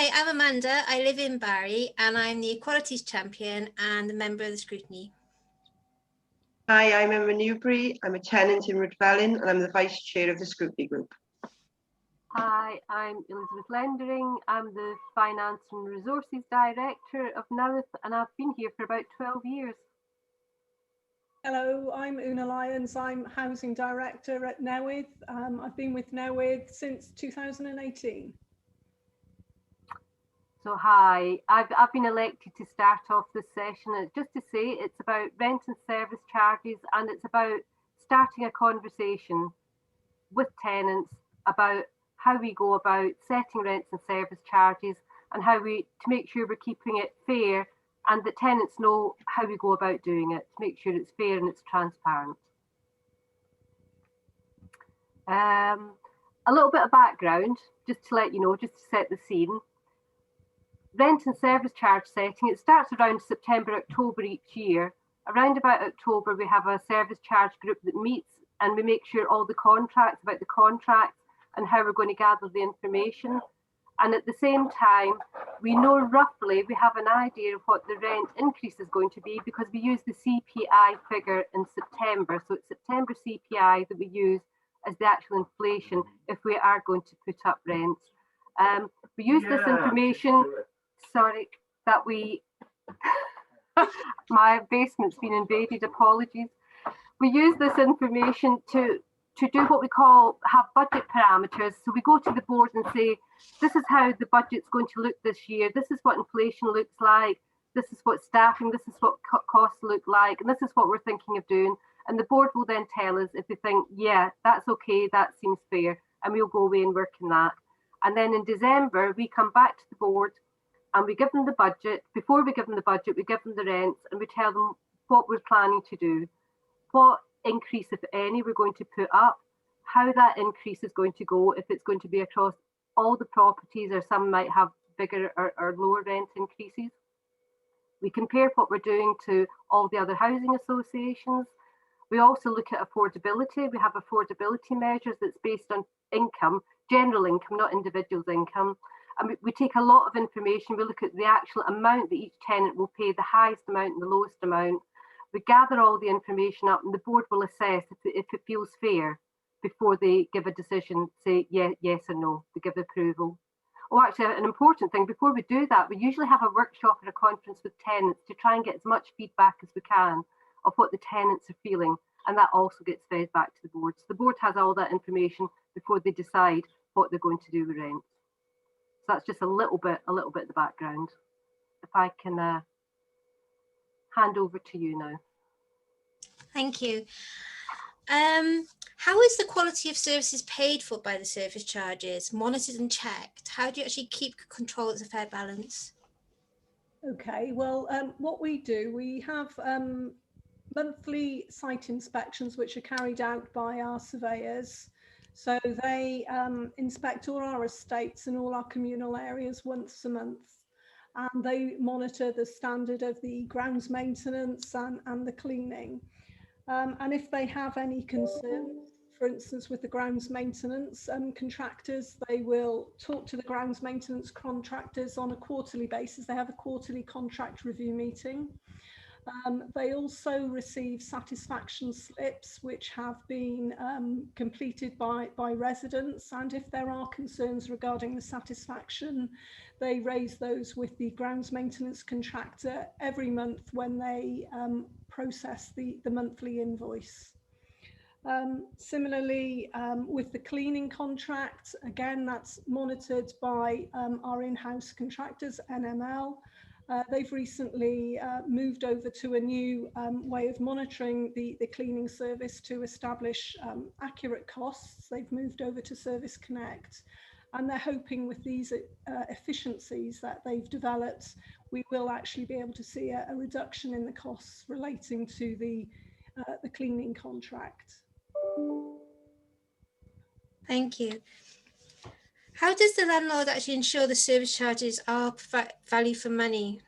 Hi, I'm Amanda. I live in Barry and I'm the Equalities Champion and a member of the Scrutiny. Hi, I'm Emma Newbury. I'm a tenant in Rydfelyn and I'm the Vice Chair of the Scrutiny Group. Hi, I'm Elizabeth Lendering. I'm the Finance and Resources Director of Naworth and I've been here for about 12 years. Hello, I'm Una Lyons. I'm Housing Director at Naworth. I've been with Naworth since 2018. So hi, I've been elected to start off this session. And just to say, it's about rent and service charges, and it's about starting a conversation with tenants about how we go about setting rents and service charges, and how to make sure we're keeping it fair, and that tenants know how we go about doing it to make sure it's fair and it's transparent. A little bit of background, just to let you know, just to set the scene. Rent and service charge setting, it starts around September, October each year. Around about October, we have a service charge group that meets and we make sure all the contracts, about the contracts and how we're going to gather the information. And at the same time, we know roughly, we have an idea of what the rent increase is going to be because we use the CPI figure in September. So it's September CPI that we use as the actual inflation if we are going to put up rents. We use this information, sorry, that we, my basement's been invaded, apologies. We use this information to do what we call have budget parameters. So we go to the board and say, this is how the budget's going to look this year. This is what inflation looks like. This is what staffing, this is what costs look like. And this is what we're thinking of doing. And the board will then tell us if they think, yeah, that's okay, that seems fair. And we'll go away and work on that. And then in December, we come back to the board and we give them the budget. Before we give them the budget, we give them the rents and we tell them what we're planning to do, what increase, if any, we're going to put up, how that increase is going to go, if it's going to be across all the properties or some might have bigger or lower rent increases. We compare what we're doing to all the other housing associations. We also look at affordability. We have affordability measures that's based on income, general income, not individuals' income. And we take a lot of information. We look at the actual amount that each tenant will pay, the highest amount and the lowest amount. We gather all the information up and the board will assess if it feels fair before they give a decision, say yes or no, they give approval. Oh, actually, an important thing, before we do that, we usually have a workshop or a conference with tenants to try and get as much feedback as we can of what the tenants are feeling. And that also gets fed back to the board. So the board has all that information before they decide what they're going to do with rents. So that's just a little bit of the background. If I can hand over to you now. Thank you. How is the quality of services paid for by the service charges monitored and checked? How do you actually keep control of a fair balance? Okay, well, what we do, we have monthly site inspections which are carried out by our surveyors. So they inspect all our estates and all our communal areas once a month. And they monitor the standard of the grounds maintenance and the cleaning. And if they have any concerns, for instance, with the grounds maintenance contractors, they will talk to the grounds maintenance contractors on a quarterly basis. They have a quarterly contract review meeting. They also receive satisfaction slips which have been completed by residents, and if there are concerns regarding the satisfaction, they raise those with the grounds maintenance contractor every month when they process the monthly invoice. Similarly, with the cleaning contract, again, that's monitored by our in-house contractors, NML. They've recently moved over to a new way of monitoring the cleaning service to establish accurate costs. They've moved over to Service Connect, and they're hoping with these efficiencies that they've developed, we will actually be able to see a reduction in the costs relating to the cleaning contract. Thank you. How does the landlord actually ensure the service charges are value for money?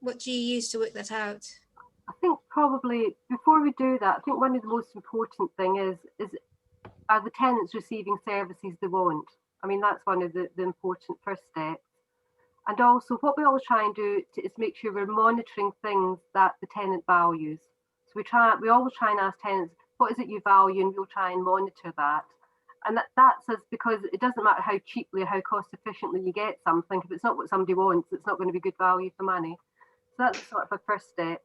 What do you use to work that out? I think probably before we do that, I think one of the most important thing is are the tenants receiving services they want? I mean, that's one of the important first steps. And also what we always try and do is make sure we're monitoring things that the tenant values. So we always try and ask tenants, what is it you value, and we'll try and monitor that. And that's us, because it doesn't matter how cheaply or how cost efficiently you get something. If it's not what somebody wants, it's not going to be good value for money. So that's sort of a first step.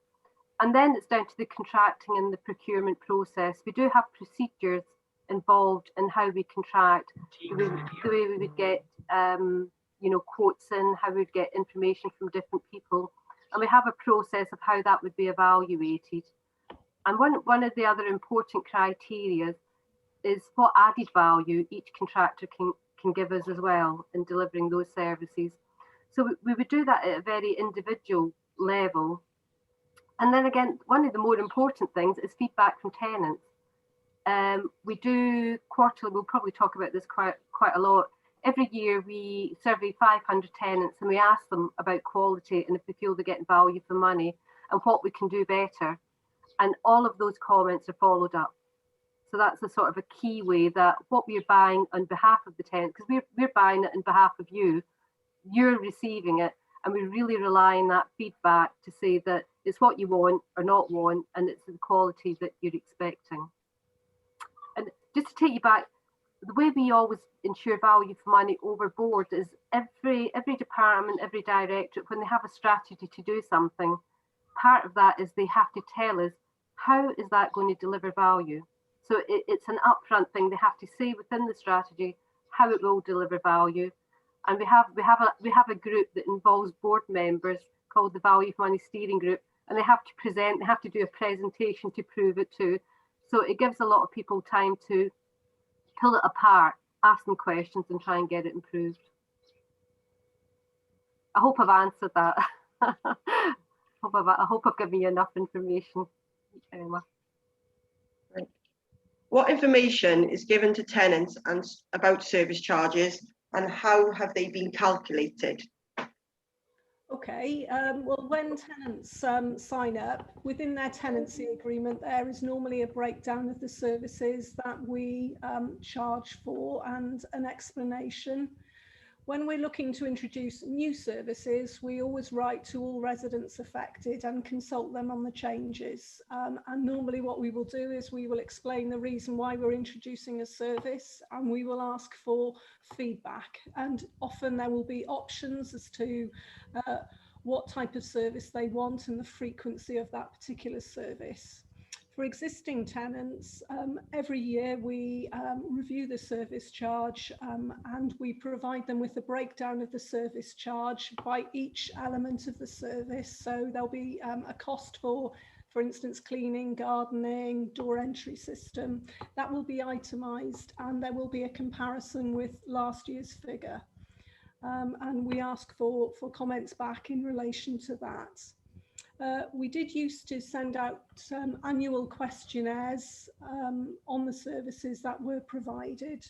And then it's down to the contracting and the procurement process. We do have procedures involved in how we contract, the way we would get quotes in, how we'd get information from different people. And we have a process of how that would be evaluated. And one of the other important criteria is what added value each contractor can give us as well in delivering those services. So we would do that at a very individual level. And then again, one of the more important things is feedback from tenants. We do quarterly, we'll probably talk about this quite a lot. Every year we survey 500 tenants and we ask them about quality and if they feel they're getting value for money and what we can do better. And all of those comments are followed up. So that's a sort of a key way that what we're buying on behalf of the tenant, because we're buying it on behalf of you, you're receiving it, and we really rely on that feedback to say that it's what you want or not want, and it's the quality that you're expecting. And just to take you back, the way we always ensure value for money overboard is every department, every directorate, when they have a strategy to do something, part of that is they have to tell us, how is that going to deliver value? So it's an upfront thing. They have to say within the strategy how it will deliver value. And we have a group that involves board members called the Value for Money Steering Group, and they have to present, they have to do a presentation to prove it too. So it gives a lot of people time to pull it apart, ask them questions and try and get it improved. I hope I've answered that. I hope I've given you enough information. Emma. Right. What information is given to tenants and about service charges, and how have they been calculated? Okay, well, when tenants sign up, within their tenancy agreement, there is normally a breakdown of the services that we charge for and an explanation. When we're looking to introduce new services, we always write to all residents affected and consult them on the changes. And normally what we will do is we will explain the reason why we're introducing a service, and we will ask for feedback. And often there will be options as to what type of service they want and the frequency of that particular service. For existing tenants, every year we review the service charge and we provide them with a breakdown of the service charge by each element of the service. So there'll be a cost for instance, cleaning, gardening, door entry system. That will be itemised, and there will be a comparison with last year's figure. And we ask for comments back in relation to that. We did used to send out annual questionnaires on the services that were provided,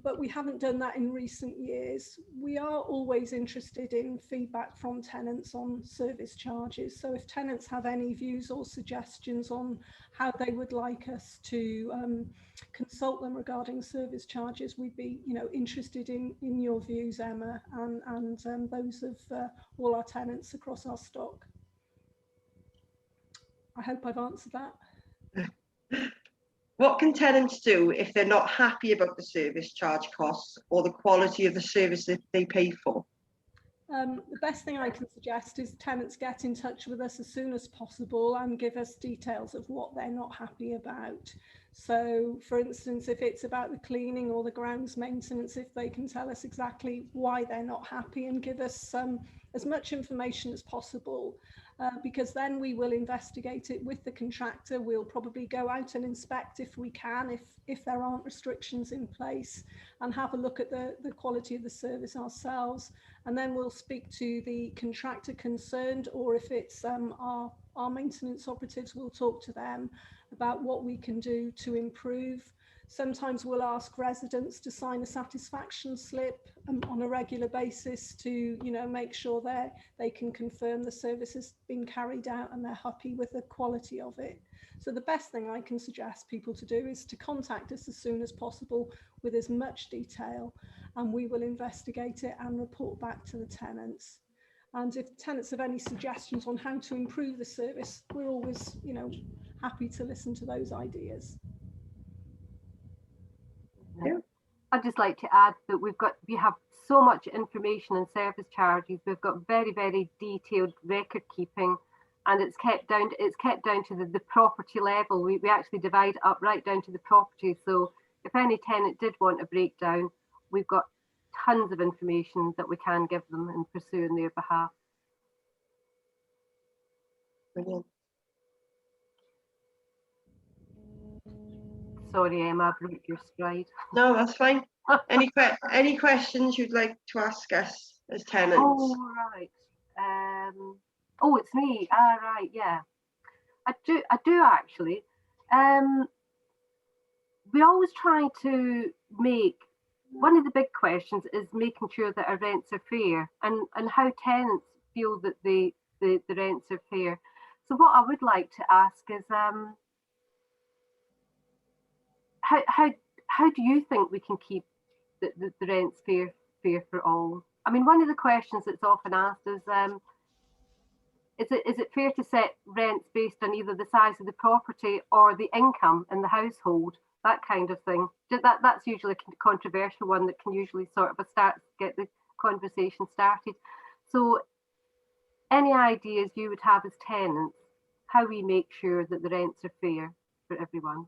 but we haven't done that in recent years. We are always interested in feedback from tenants on service charges. So if tenants have any views or suggestions on how they would like us to consult them regarding service charges, we'd be interested in your views, Emma, and those of all our tenants across our stock. I hope I've answered that. What can tenants do if they're not happy about the service charge costs or the quality of the service that they pay for? The best thing I can suggest is tenants get in touch with us as soon as possible and give us details of what they're not happy about. So, for instance, if it's about the cleaning or the grounds maintenance, if they can tell us exactly why they're not happy and give us as much information as possible, because then we will investigate it with the contractor. We'll probably go out and inspect if we can, if there aren't restrictions in place, and have a look at the quality of the service ourselves. And then we'll speak to the contractor concerned, or if it's our maintenance operatives, we'll talk to them about what we can do to improve. Sometimes we'll ask residents to sign a satisfaction slip on a regular basis to, make sure they can confirm the service has been carried out and they're happy with the quality of it. So the best thing I can suggest people to do is to contact us as soon as possible with as much detail. and we will investigate it and report back to the tenants. And if tenants have any suggestions on how to improve the service, we're always, you know, happy to listen to those ideas. Yeah. I'd just like to add that we have so much information in service charges. We've got very, very detailed record keeping, and it's kept down to the property level. We actually divide it up right down to the property. So if any tenant did want a breakdown, we've got tons of information that we can give them and pursue on their behalf. Brilliant. Sorry, Emma, I broke your stride. No, that's fine. Any questions you'd like to ask us as tenants? Oh, right. Oh, it's me. Ah, right, yeah. I do actually. We always try to make, one of the big questions is making sure that our rents are fair, and how tenants feel that the rents are fair. So what I would like to ask is, how do you think we can keep the rents fair for all? I mean, one of the questions that's often asked is it fair to set rents based on either the size of the property or the income in the household? That kind of thing. That's usually a controversial one that can usually sort of get the conversation started. So any ideas you would have as tenants, how we make sure that the rents are fair for everyone?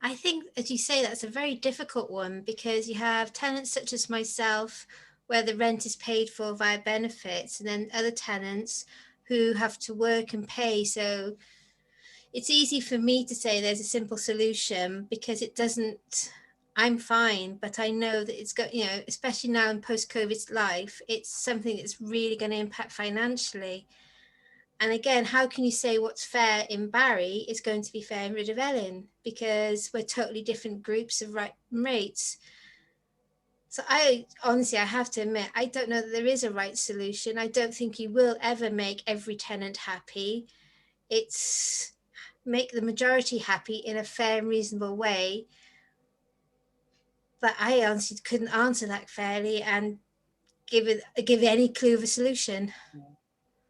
I think, as you say, that's a very difficult one, because you have tenants such as myself where the rent is paid for via benefits, and then other tenants who have to work and pay. So it's easy for me to say there's a simple solution, because it doesn't, I'm fine, but I know that it's got, you know, especially now in post-COVID life, it's something that's really going to impact financially. And again, how can you say what's fair in Barry is going to be fair in Rhydyr Elyn? Because we're totally different groups of rates. So I have to admit, I don't know that there is a right solution. I don't think you will ever make every tenant happy. It's make the majority happy in a fair and reasonable way. But I honestly couldn't answer that fairly and give any clue of a solution.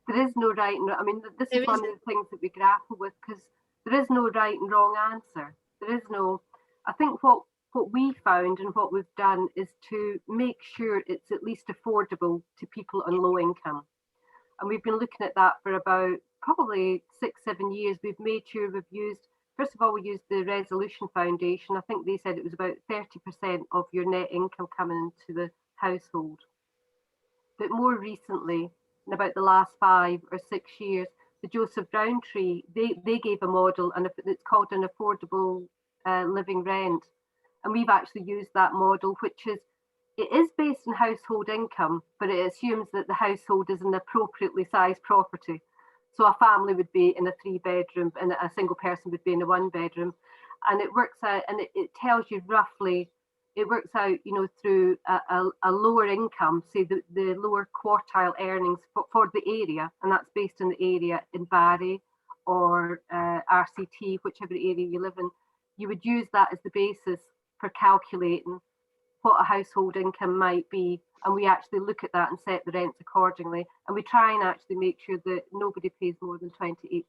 There is no right and wrong. I mean, this is one of the things that we grapple with, because there is no right and wrong answer. There is no, I think what we found and what we've done is to make sure it's at least affordable to people on low income. And we've been looking at that for about probably 6-7 years. We've made sure we've used, first of all, we used the Resolution Foundation. I think they said it was about 30% of your net income coming into the household. But more recently, in about the last 5 or 6 years, the Joseph Rowntree, they gave a model, and it's called an affordable living rent. And we've actually used that model, which is, it is based on household income, but it assumes that the household is an appropriately sized property. So a family would be in a 3-bedroom and a single person would be in a 1-bedroom. And it works out, and it tells you roughly, it works out, you know, through a lower income, say the lower quartile earnings for the area, and that's based on the area in Barry or RCT, whichever area you live in. You would use that as the basis for calculating what a household income might be, and we actually look at that and set the rents accordingly, and we try and actually make sure that nobody pays more than 28%.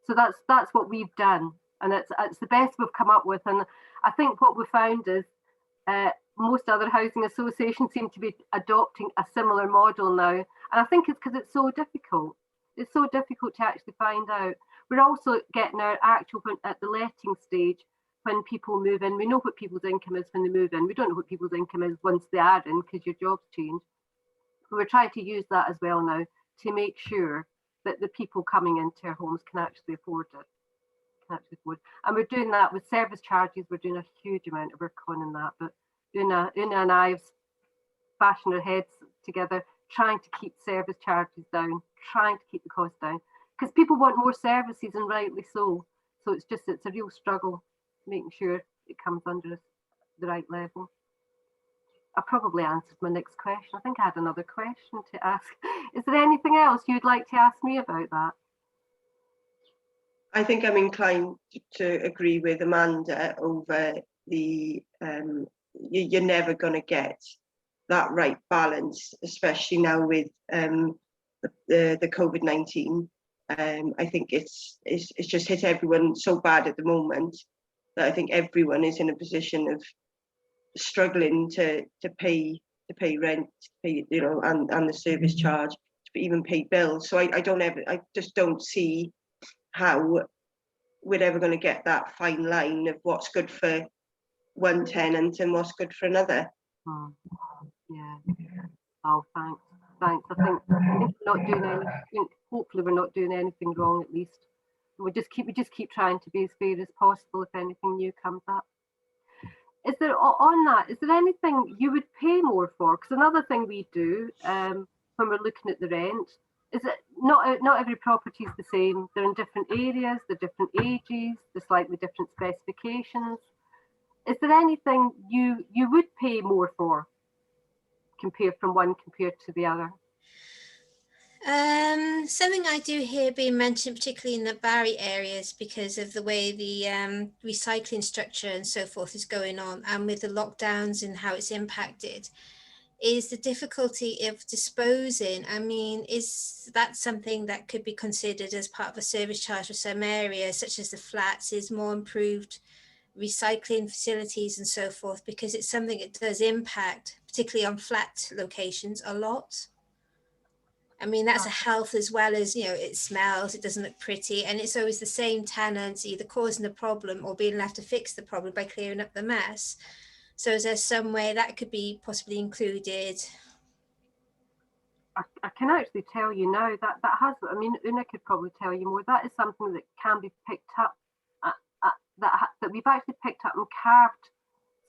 So that's what we've done, and it's the best we've come up with. And I think what we found is most other housing associations seem to be adopting a similar model now, and I think it's because it's so difficult. It's so difficult to actually find out. We're also getting our actual, at the letting stage, when people move in, we know what people's income is when they move in. We don't know what people's income is once they are in, because your jobs change. But we're trying to use that as well now to make sure that the people coming into our homes can actually afford it. And we're doing that with service charges. We're doing a huge amount of work on that. But Una and I have bashing our heads together, trying to keep service charges down, trying to keep the cost down, because people want more services, and rightly so. So it's a real struggle making sure it comes under the right level. I probably answered my next question. I think I had another question to ask. Is there anything else you'd like to ask me about that? I think I'm inclined to agree with Amanda over the you're never going to get that right balance, especially now with the COVID-19. I think it's just hit everyone so bad at the moment that I think everyone is in a position of struggling to pay rent, pay, you know, and the service charge, to even pay bills. So I just don't see how we're ever going to get that fine line of what's good for one tenant and what's good for another. Yeah. Oh, thanks. I think we're not doing anything. Hopefully, we're not doing anything wrong. At least we just keep trying to be as fair as possible if anything new comes up. Is there on that? Is there anything you would pay more for? Because another thing we do when we're looking at the rent is that not every property is the same. They're in different areas, they're different ages, they're slightly different specifications. Is there anything you would pay more for compared to the other? Something I do hear being mentioned, particularly in the Barry areas, because of the way the recycling structure and so forth is going on, and with the lockdowns and how it's impacted, is the difficulty of disposing. I mean, is that something that could be considered as part of a service charge for some areas, such as the flats, is more improved recycling facilities and so forth, because it's something that does impact, particularly on flat locations, a lot. I mean, that's a health as well as, you know, it smells, it doesn't look pretty, and it's always the same tenants either causing the problem or being left to fix the problem by clearing up the mess. So is there some way that could be possibly included? I can actually tell you now that has, I mean, Una could probably tell you more. That is something that can be picked up, that we've actually picked up and carved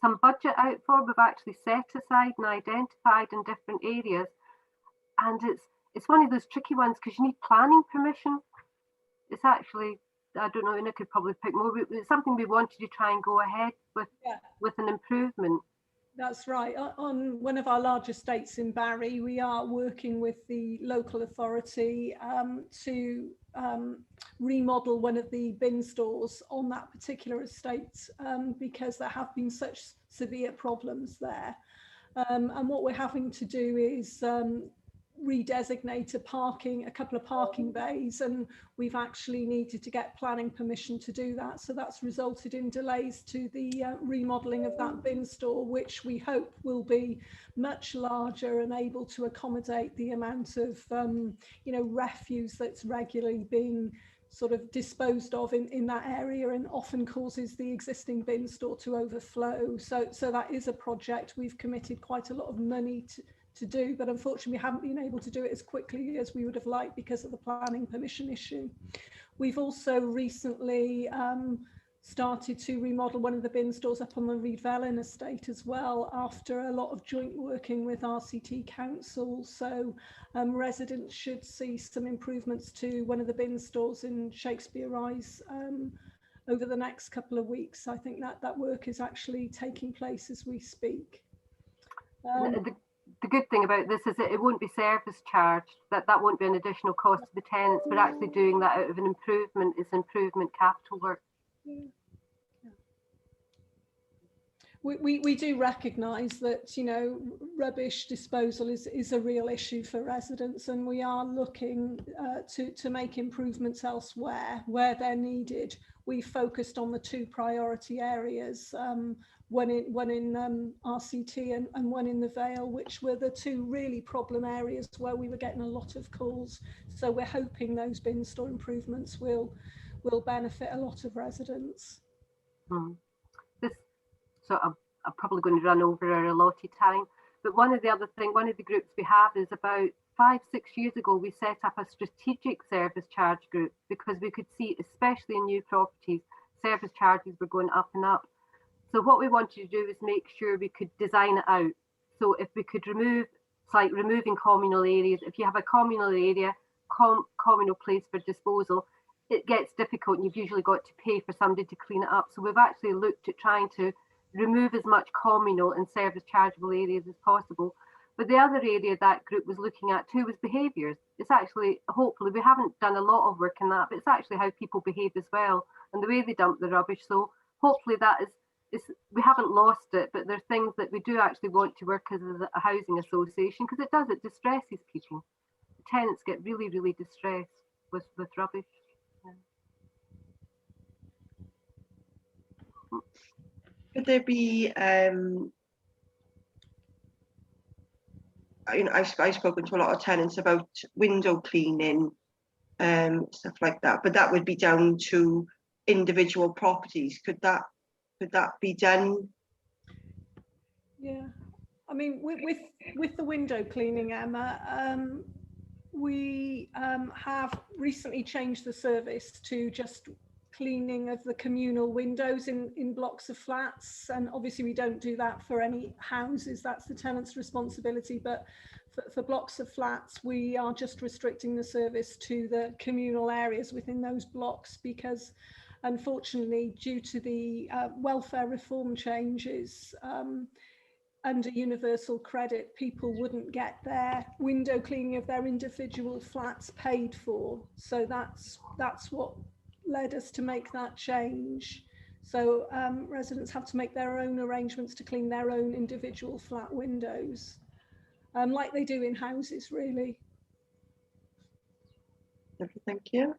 some budget out for. We've actually set aside and identified in different areas. And it's one of those tricky ones because you need planning permission. It's actually, I don't know, Una could probably pick more. It's something we wanted to try and go ahead with an improvement. That's right. On one of our large estates in Barry, we are working with the local authority to remodel one of the bin stores on that particular estate because there have been such severe problems there. And what we're having to do is redesignate a couple of parking bays, and we've actually needed to get planning permission to do that. So that's resulted in delays to the remodelling of that bin store, which we hope will be much larger and able to accommodate the amount of refuse that's regularly being sort of disposed of in that area, and often causes the existing bin store to overflow. So that is a project we've committed quite a lot of money to do, but unfortunately we haven't been able to do it as quickly as we would have liked because of the planning permission issue. We've also recently started to remodel one of the bin stores up on the Reedvellin estate as well, after a lot of joint working with RCT Council. So residents should see some improvements to one of the bin stores in Shakespeare Rise over the next couple of weeks. I think that work is actually taking place as we speak. The good thing about this is that it won't be service charged, that won't be an additional cost to the tenants. We're actually doing that out of an improvement. It's improvement capital work. Yeah. We do recognise that, you know, rubbish disposal is a real issue for residents, and we are looking to make improvements elsewhere where they're needed. We focused on the two priority areas, one in RCT and one in the Vale, which were the two really problem areas where we were getting a lot of calls. So we're hoping those bin store improvements will benefit a lot of residents. So I'm probably going to run over our allotted time. But one of the groups we have is about 5-6 years ago, we set up a strategic service charge group because we could see, especially in new properties, service charges were going up and up. So what we wanted to do is make sure we could design it out. So if we could remove, it's like removing communal areas. If you have a communal area, communal place for disposal, it gets difficult and you've usually got to pay for somebody to clean it up. So we've actually looked at trying to remove as much communal and service chargeable areas as possible. But the other area that group was looking at too was behaviours. It's actually, hopefully, we haven't done a lot of work in that, but it's actually how people behave as well and the way they dump the rubbish. So hopefully that is we haven't lost it, but there are things that we do actually want to work as a housing association, because it distresses people. Tenants get really, really distressed with rubbish. Could there be, I've spoken to a lot of tenants about window cleaning, stuff like that, but that would be down to individual properties. Could that be done? Yeah, I mean, with the window cleaning, Emma, we have recently changed the service to just cleaning of the communal windows in blocks of flats, and obviously we don't do that for any houses, that's the tenant's responsibility, but for blocks of flats we are just restricting the service to the communal areas within those blocks, because unfortunately due to the welfare reform changes, under universal credit, people wouldn't get their window cleaning of their individual flats paid for. So that's what led us to make that change. So residents have to make their own arrangements to clean their own individual flat windows, like they do in houses, really. Thank you.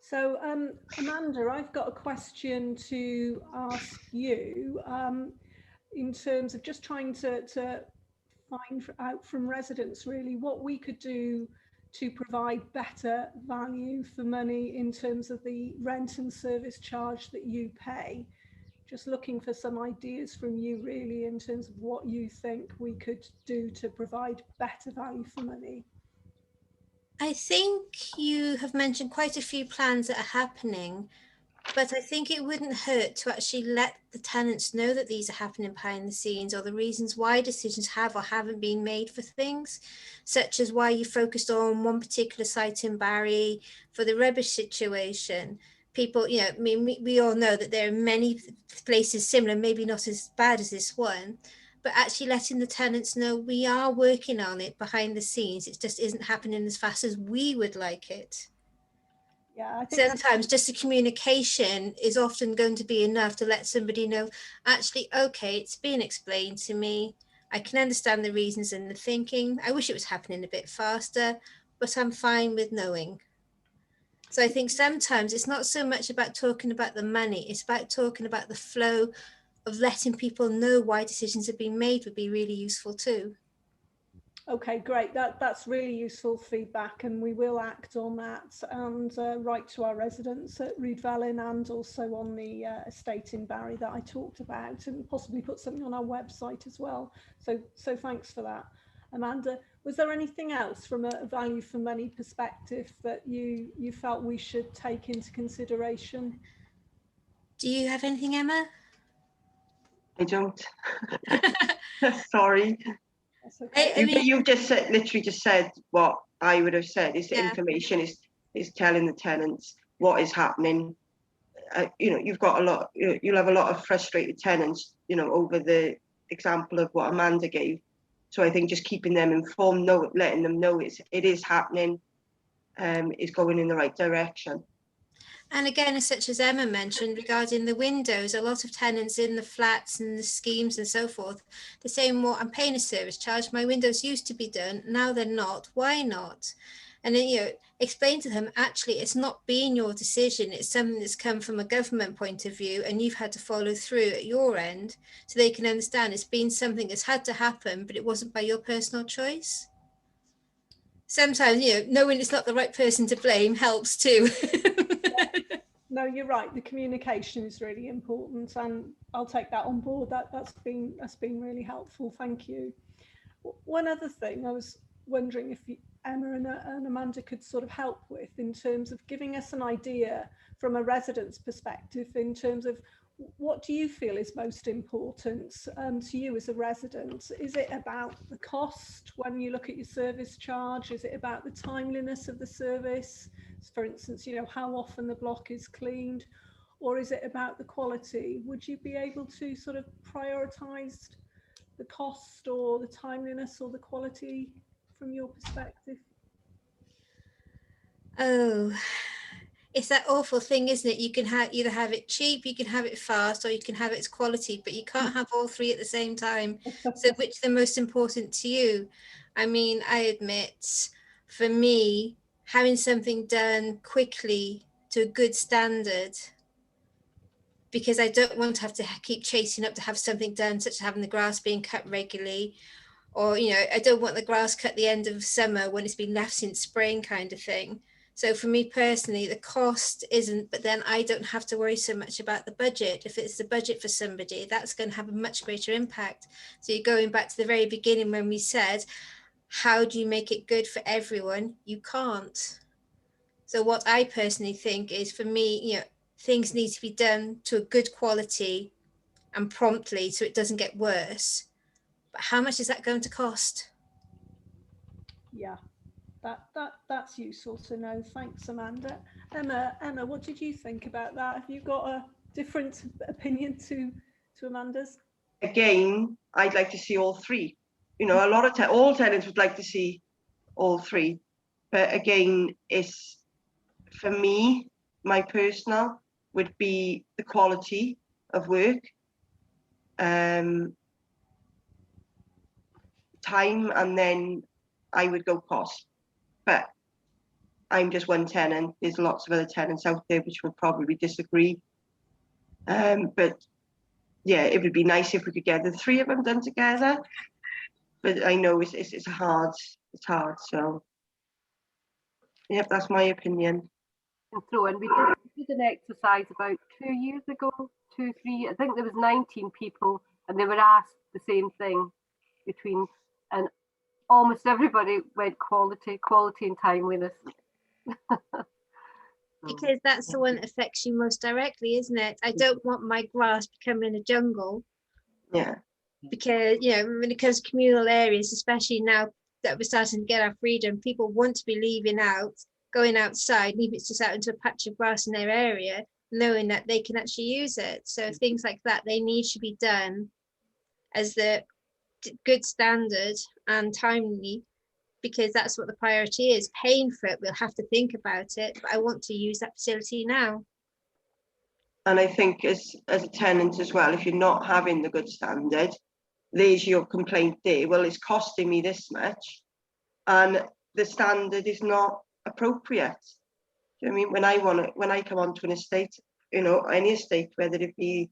So Amanda, I've got a question to ask you in terms of just trying to find out from residents really what we could do to provide better value for money in terms of the rent and service charge that you pay. Just looking for some ideas from you really in terms of what you think we could do to provide better value for money. I think you have mentioned quite a few plans that are happening, but I think it wouldn't hurt to actually let the tenants know that these are happening behind the scenes, or the reasons why decisions have or haven't been made for things, such as why you focused on one particular site in Barry for the rubbish situation. People, I mean, we all know that there are many places similar, maybe not as bad as this one, but actually letting the tenants know we are working on it behind the scenes. It just isn't happening as fast as we would like it. Yeah, I think sometimes just the communication is often going to be enough to let somebody know, actually, okay, it's been explained to me. I can understand the reasons and the thinking. I wish it was happening a bit faster, but I'm fine with knowing. So I think sometimes it's not so much about talking about the money, it's about talking about the flow of letting people know why decisions have been made would be really useful too. Okay, great. That's really useful feedback, and we will act on that and write to our residents at Reedvalin and also on the estate in Barry that I talked about, and possibly put something on our website as well. So thanks for that, Amanda. Was there anything else from a value for money perspective that you felt we should take into consideration? Do you have anything, Emma? I don't. Sorry. That's okay. I mean, You just said, literally just said what I would have said. Is the Yeah. information is telling the tenants what is happening. You've got you'll have a lot of frustrated tenants, over the example of what Amanda gave. So I think just keeping them informed, letting them know it is happening, is going in the right direction. And again, such as Emma mentioned regarding the windows, a lot of tenants in the flats and the schemes and so forth, they're saying, well, I'm paying a service charge. My windows used to be done. Now they're not. Why not? And then, explain to them, actually, it's not been your decision. It's something that's come from a government point of view, and you've had to follow through at your end, so they can understand it's been something that's had to happen, but it wasn't by your personal choice. Sometimes, knowing it's not the right person to blame helps too. No, you're right. The communication is really important, and I'll take that on board. That's been really helpful. Thank you. One other thing I was wondering if Emma and Amanda could sort of help with in terms of giving us an idea from a resident's perspective in terms of what do you feel is most important to you as a resident? Is it about the cost when you look at your service charge? Is it about the timeliness of the service? For instance, how often the block is cleaned, or is it about the quality? Would you be able to sort of prioritise the cost or the timeliness or the quality from your perspective? Oh, it's that awful thing, isn't it? You can either have it cheap, you can have it fast, or you can have its quality, but you can't have all three at the same time. So which is the most important to you? I mean, I admit, for me, having something done quickly to a good standard, because I don't want to have to keep chasing up to have something done, such as having the grass being cut regularly, or I don't want the grass cut the end of summer when it's been left since spring, kind of thing. So for me personally, the cost isn't, but then I don't have to worry so much about the budget. If it's the budget for somebody, that's going to have a much greater impact. So you're going back to the very beginning when we said, how do you make it good for everyone? You can't. So what I personally think is, for me, things need to be done to a good quality and promptly so it doesn't get worse. But how much is that going to cost? Yeah, that's useful to know. Thanks, Amanda. Emma, what did you think about that? Have you got a different opinion to Amanda's? Again, I'd like to see all three. A lot of all tenants would like to see all three, but again, it's, for me, my personal would be the quality of work, time, and then I would go cost. But I'm just one tenant. There's lots of other tenants out there which would probably disagree. But yeah, it would be nice if we could get the three of them done together. But I know it's hard. It's hard. So, yep, that's my opinion. And throw in, we did an exercise about 2 years ago, 2, 3. I think there was 19 people, and they were asked the same thing and almost everybody went quality and timeliness. Because that's the one that affects you most directly, isn't it? I don't want my grass becoming a jungle. Yeah. Because, when it comes to communal areas, especially now that we're starting to get our freedom, people want to be going outside, even if it's just out into a patch of grass in their area, knowing that they can actually use it. So things like that, they need to be done as the good standard and timely, because that's what the priority is. Paying for it, we'll have to think about it, but I want to use that facility now. And I think as a tenant as well, if you're not having the good standard, there's your complaint there. Well, it's costing me this much, and the standard is not appropriate. Do you know what I mean? When I come onto an estate, any estate, whether it be,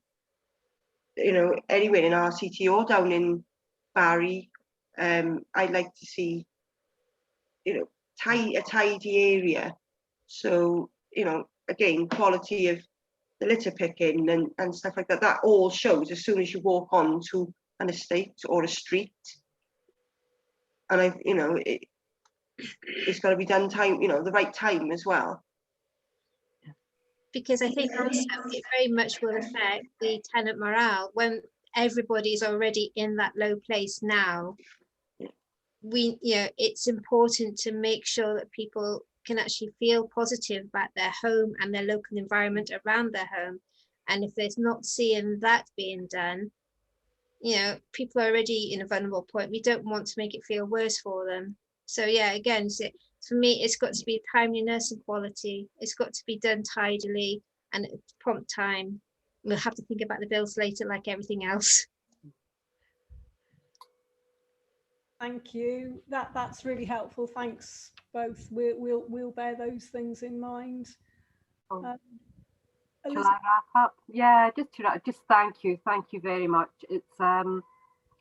anywhere in RCT or down in Barry, I'd like to see, a tidy area. So, again, quality of the litter picking and stuff like that, that all shows as soon as you walk onto an estate or a street. And it's got to be done time, the right time as well. Because I think also it very much will affect the tenant morale when everybody's already in that low place now. It's important to make sure that people can actually feel positive about their home and their local environment around their home. And if there's not seeing that being done, people are already in a vulnerable point. We don't want to make it feel worse for them. So yeah, again, for me, it's got to be timeliness and quality. It's got to be done tidily and at prompt time. We'll have to think about the bills later, like everything else. Thank you. That's really helpful. Thanks both. We'll bear those things in mind. Shall I wrap up? Yeah, just thank you very much. It's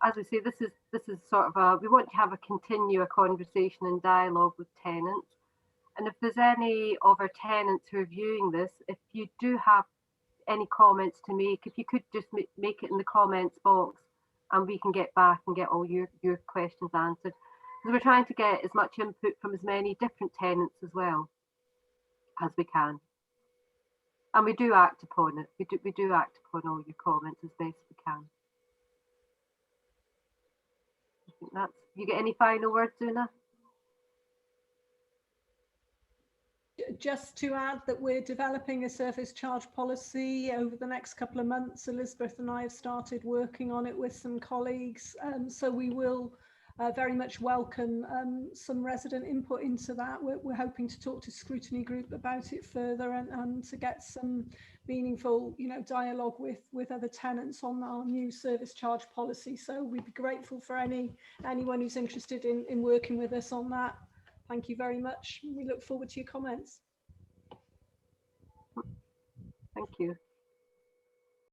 as we say, this is sort of we want to have a continue conversation and dialogue with tenants. And if there's any of our tenants who are viewing this, if you do have any comments to make, if you could just make it in the comments box, and we can get back and get all your questions answered. Because we're trying to get as much input from as many different tenants as well as we can. And we do act upon it. We do act upon all your comments as best we can. I think that's. You get any final words, Una? Just to add that we're developing a service charge policy over the next couple of months. Elizabeth and I have started working on it with some colleagues. So we will very much welcome some resident input into that. We're hoping to talk to scrutiny group about it further and to get some meaningful, dialogue with other tenants on our new service charge policy. So we'd be grateful for anyone who's interested in working with us on that. Thank you very much. We look forward to your comments. Thank you.